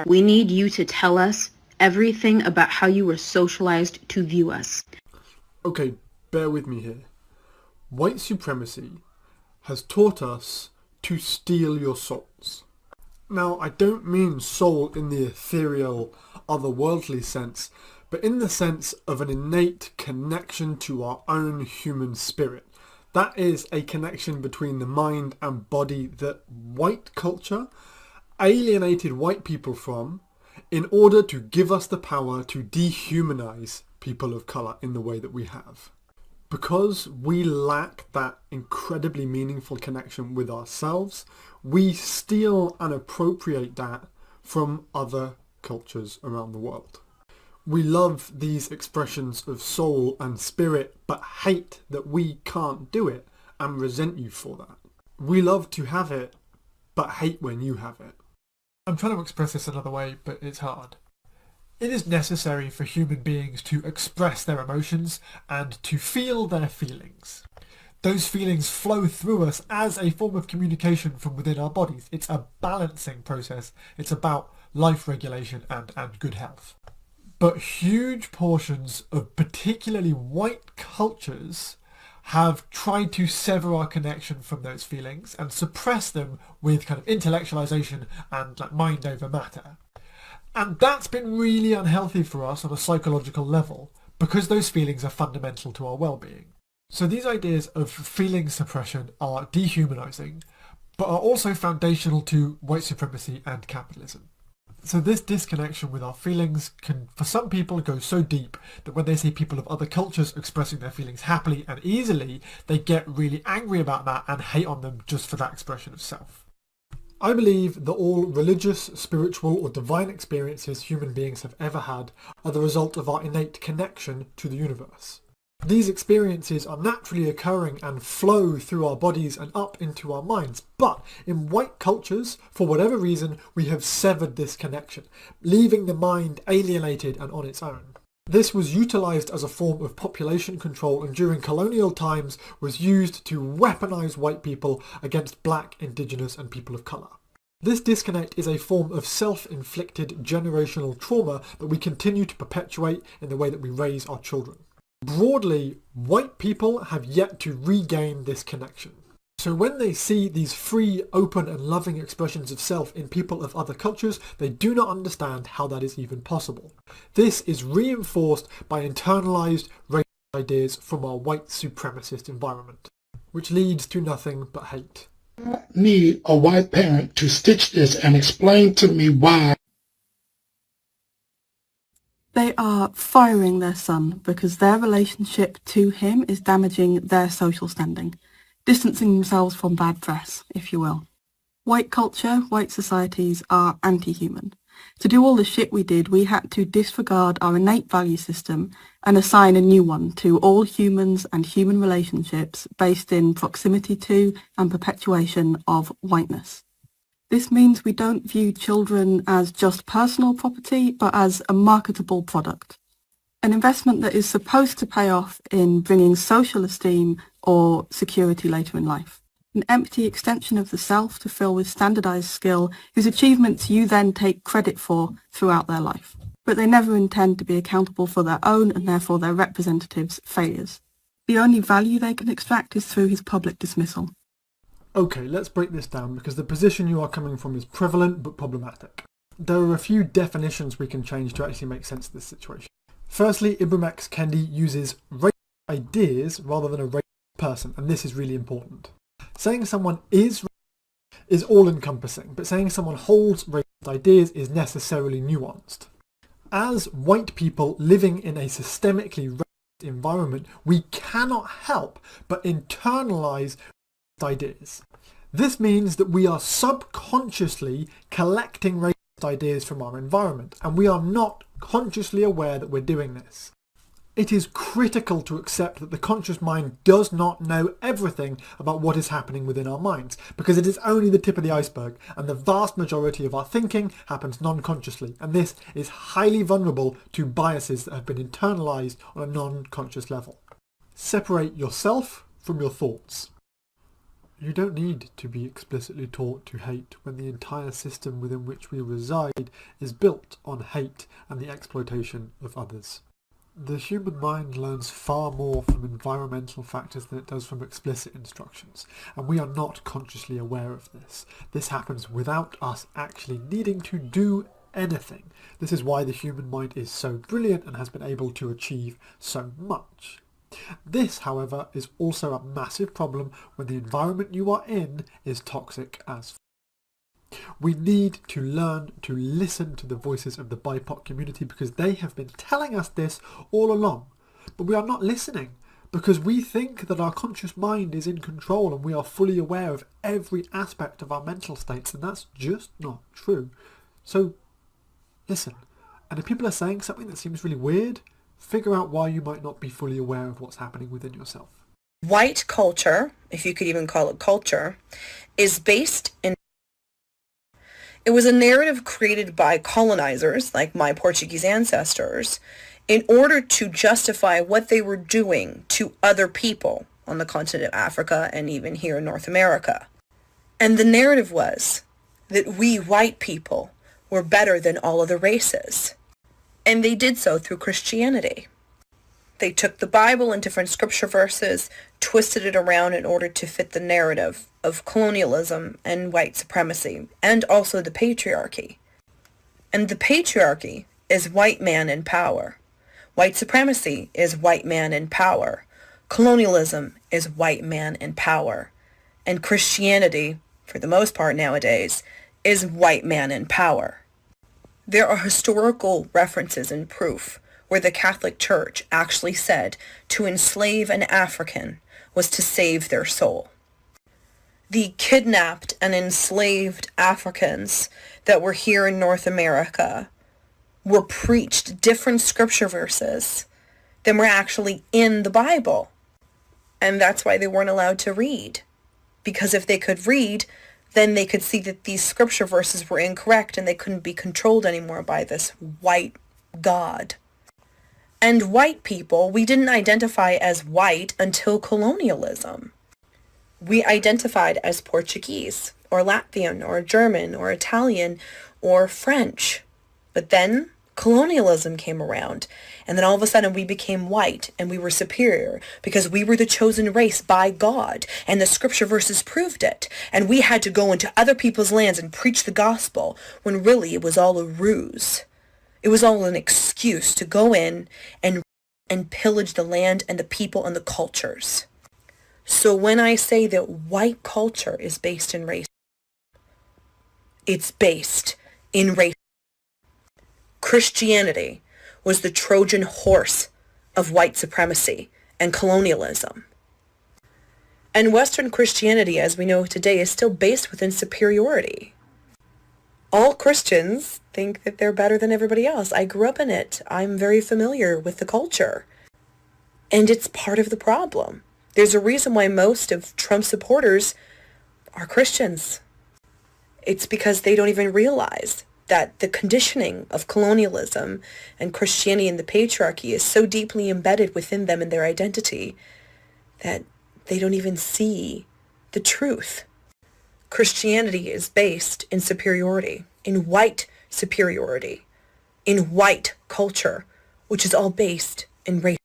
We need you to tell us everything about how you were socialized to view us. Okay, bear with me here. White supremacy has taught us to steal your souls. Now, I don't mean soul in the ethereal, otherworldly sense, but in the sense of an innate connection to our own human spirit. That is a connection between the mind and body that white culture alienated white people from in order to give us the power to dehumanize people of colour in the way that we have. Because we lack that incredibly meaningful connection with ourselves, we steal and appropriate that from other cultures around the world. We love these expressions of soul and spirit, but hate that we can't do it and resent you for that. We love to have it, but hate when you have it. I'm trying to express this another way, but it's hard. It is necessary for human beings to express their emotions and to feel their feelings. Those feelings flow through us as a form of communication from within our bodies. It's a balancing process. It's about life regulation and good health. But huge portions of particularly white cultures have tried to sever our connection from those feelings and suppress them with kind of intellectualization and like mind over matter. And that's been really unhealthy for us on a psychological level because those feelings are fundamental to our well-being. So these ideas of feeling suppression are dehumanizing, but are also foundational to white supremacy and capitalism. So this disconnection with our feelings can, for some people, go so deep that when they see people of other cultures expressing their feelings happily and easily, they get really angry about that and hate on them just for that expression of self. I believe that all religious, spiritual or divine experiences human beings have ever had are the result of our innate connection to the universe. These experiences are naturally occurring and flow through our bodies and up into our minds, but in white cultures, for whatever reason, we have severed this connection, leaving the mind alienated and on its own. This was utilised as a form of population control and during colonial times was used to weaponise white people against black, indigenous and people of colour. This disconnect is a form of self-inflicted generational trauma that we continue to perpetuate in the way that we raise our children. Broadly, white people have yet to regain this connection. So when they see these free, open and loving expressions of self in people of other cultures, they do not understand how that is even possible. This is reinforced by internalised racist ideas from our white supremacist environment, which leads to nothing but hate. I need a white parent to stitch this and explain to me why. They are firing their son because their relationship to him is damaging their social standing, distancing themselves from bad press, if you will. White culture, white societies are anti-human. To do all the shit we did, we had to disregard our innate value system and assign a new one to all humans and human relationships based in proximity to and perpetuation of whiteness. This means we don't view children as just personal property, but as a marketable product. An investment that is supposed to pay off in bringing social esteem or security later in life. An empty extension of the self to fill with standardized skill whose achievements you then take credit for throughout their life. But they never intend to be accountable for their own and therefore their representatives' failures. The only value they can extract is through his public dismissal. Okay, let's break this down because the position you are coming from is prevalent but problematic. There are a few definitions we can change to actually make sense of this situation. Firstly, Ibram X. Kendi uses racist ideas rather than a racist person, and this is really important. Saying someone is racist is all-encompassing, but saying someone holds racist ideas is necessarily nuanced. As white people living in a systemically racist environment, we cannot help but internalise ideas. This means that we are subconsciously collecting racist ideas from our environment, and we are not consciously aware that we're doing this. It is critical to accept that the conscious mind does not know everything about what is happening within our minds, because it is only the tip of the iceberg, and the vast majority of our thinking happens non-consciously, and this is highly vulnerable to biases that have been internalized on a non-conscious level. Separate yourself from your thoughts. You don't need to be explicitly taught to hate when the entire system within which we reside is built on hate and the exploitation of others. The human mind learns far more from environmental factors than it does from explicit instructions, and we are not consciously aware of this. This happens without us actually needing to do anything. This is why the human mind is so brilliant and has been able to achieve so much. This, however, is also a massive problem when the environment you are in is toxic as f***. We need to learn to listen to the voices of the BIPOC community because they have been telling us this all along. But we are not listening because we think that our conscious mind is in control and we are fully aware of every aspect of our mental states, and that's just not true. So, listen. And if people are saying something that seems really weird, figure out why you might not be fully aware of what's happening within yourself. White culture, if you could even call it culture, is based in... It was a narrative created by colonizers, like my Portuguese ancestors, in order to justify what they were doing to other people on the continent of Africa and even here in North America. And the narrative was that we white people were better than all other races. And they did so through Christianity. They took the Bible and different scripture verses, twisted it around in order to fit the narrative of colonialism and white supremacy, and also the patriarchy. And the patriarchy is white man in power. White supremacy is white man in power. Colonialism is white man in power. And Christianity, for the most part nowadays, is white man in power. There are historical references and proof where the Catholic Church actually said to enslave an African was to save their soul. The kidnapped and enslaved Africans that were here in North America were preached different scripture verses than were actually in the Bible. And that's why they weren't allowed to read. Because if they could read, then they could see that these scripture verses were incorrect and they couldn't be controlled anymore by this white God. And white people, we didn't identify as white until colonialism. We identified as Portuguese, or Latvian, or German, or Italian, or French. But then colonialism came around, and then all of a sudden we became white and we were superior because we were the chosen race by God, and the scripture verses proved it. And we had to go into other people's lands and preach the gospel when really it was all a ruse. It was all an excuse to go in and pillage the land and the people and the cultures. So when I say that white culture is based in race, it's based in race. Christianity was the Trojan horse of white supremacy and colonialism. And Western Christianity, as we know today, is still based within superiority. All Christians think that they're better than everybody else. I grew up in it. I'm very familiar with the culture. And it's part of the problem. There's a reason why most of Trump's supporters are Christians. It's because they don't even realize that the conditioning of colonialism and Christianity and the patriarchy is so deeply embedded within them and their identity that they don't even see the truth. Christianity is based in superiority, in white superiority, in white culture, which is all based in race.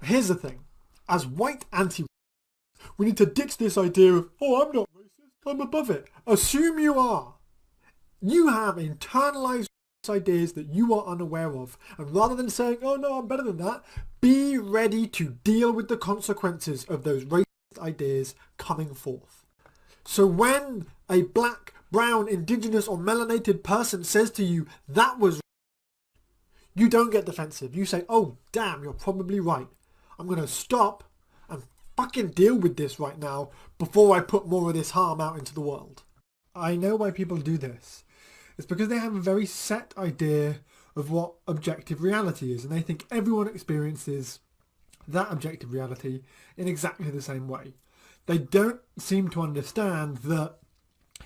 Here's the thing. As white anti, we need to ditch this idea of, oh, I'm not racist, I'm above it. Assume you are. You have internalized ideas that you are unaware of, and rather than saying, oh no, I'm better than that, be ready to deal with the consequences of those racist ideas coming forth. So when a black, brown, indigenous or melanated person says to you, that was, you don't get defensive. You say, oh damn, you're probably right. I'm going to stop and fucking deal with this right now before I put more of this harm out into the world. I know why people do this. It's because they have a very set idea of what objective reality is, and they think everyone experiences that objective reality in exactly the same way. They don't seem to understand that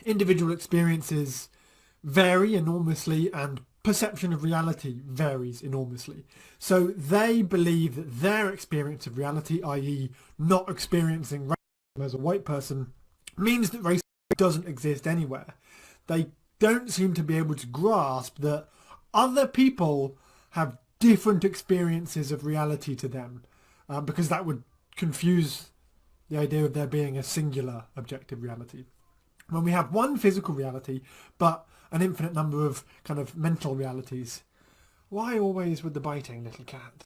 individual experiences vary enormously and perception of reality varies enormously. So they believe that their experience of reality, i.e. not experiencing as a white person means that racism doesn't exist anywhere. They don't seem to be able to grasp that other people have different experiences of reality to them, because that would confuse the idea of there being a singular objective reality. When we have one physical reality, but an infinite number of kind of mental realities, why always with the biting, little cat?